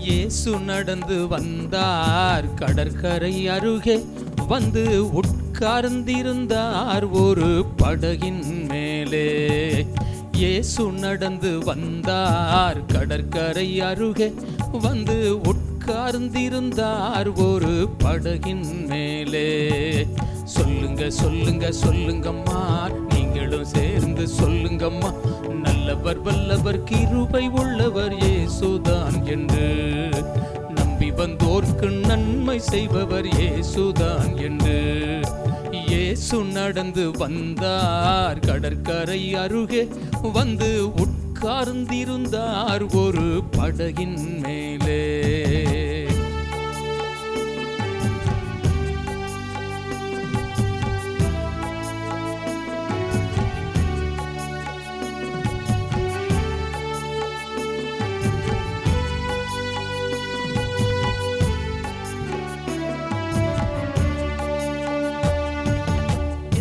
இயேசு நடந்து வந்தார், கடற்கரை அருகே வந்து உட்கார்ந்திருந்தார் ஒரு படகின் மேலே. இயேசு நடந்து வந்தார், கடற்கரை அருகே வந்து உட்கார்ந்திருந்தார் ஒரு படகின் மேலே. சொல்லுங்க சொல்லுங்க சொல்லுங்கம்மா, நீங்களும் சேர்ந்து சொல்லுங்கம்மா, நல்லவர் வல்லவர் கிருபை உள்ளவர் இயேசுதான் என்று. நம்பி வந்தோர்க்கு நன்மை செய்பவர் இயேசுதான் என்று. இயேசு நடந்து வந்தார், கடற்கரை அருகே வந்து உட்கார்ந்திருந்தார் ஒரு படகின் மேலே.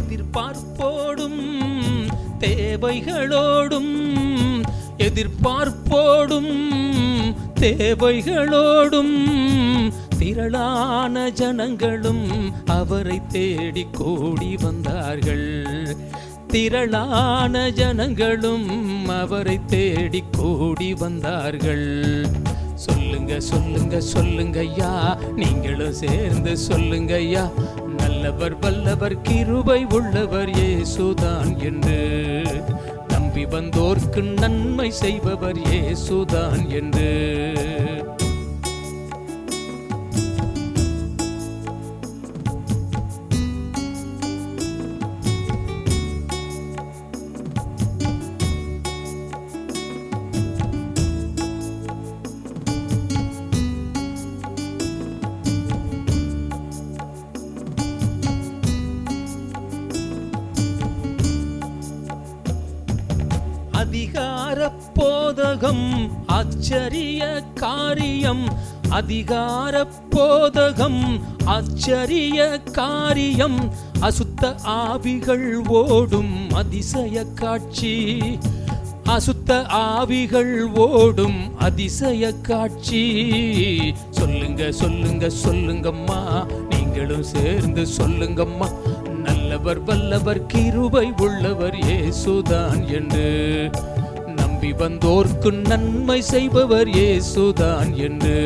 எதிர்பார்ப்போடும் தேவைகளோடும், எதிர்பார்ப்போடும் தேவைகளோடும் திரளான ஜனங்களும் அவரை தேடி கூடி வந்தார்கள். திரளான ஜனங்களும் அவரை தேடி கூடி வந்தார்கள். சொல்லுங்க சொல்லுங்க சொல்லுங்கய்யா, நீங்களும் சேர்ந்து சொல்லுங்கய்யா, நல்லவர் வல்லவர் கிருபை உள்ளவர் இயேசுதான் என்று. நம்பி வந்தோர்க்கு நன்மை செய்பவர் இயேசுதான் என்று. அதிகார போதகம் ஆச்சரிய காரியம், அதிகார போதகம் ஆச்சரிய காரியம், அசுத்த ஆவிகள் ஓடும் அதிசய காட்சி, அசுத்த ஆவிகள் ஓடும் அதிசய காட்சி. சொல்லுங்க சொல்லுங்க சொல்லுங்கம்மா, நீங்களும் சேர்ந்து சொல்லுங்கம்மா, நல்லவர் வல்லவர் கிருபை உள்ளவர் இயேசுதான் என்று. நம்பி வந்தோர்க்கு நன்மை செய்பவர் இயேசுதான் என்று.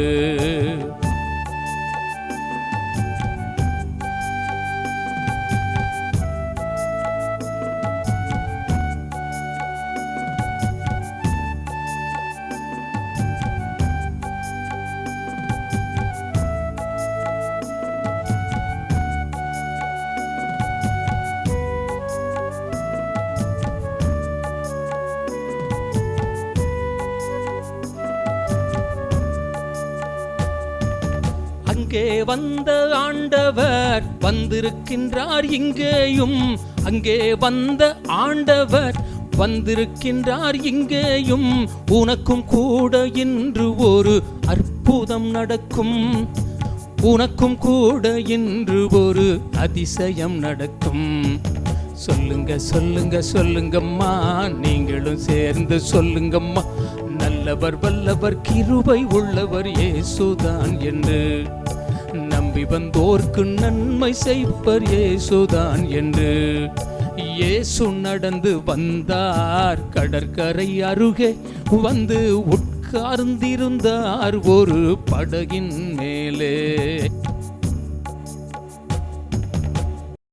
அங்கே வந்த ஆண்டவர் வந்திருக்கின்றார் இங்கேயும், அங்கே வந்த ஆண்டவர் வந்திருக்கின்றார் இங்கேயும். உனக்கும் கூட இன்று ஒரு அற்புதம் நடக்கும், உனக்கும் கூட இன்று ஒரு அதிசயம் நடக்கும். சொல்லுங்க சொல்லுங்க சொல்லுங்கம்மா, நீங்களும் சேர்ந்து சொல்லுங்கம்மா, நல்லவர் வல்லவர் கிருபை உள்ளவர் இயேசுதான் என்று. நம்பி வந்தோர்க்கு நன்மை செய்பவர் இயேசுதான் என்று. இயேசு நடந்து வந்தார், கடற்கரை அருகே வந்து உட்கார்ந்திருந்தார் ஒரு படகின் மேலே.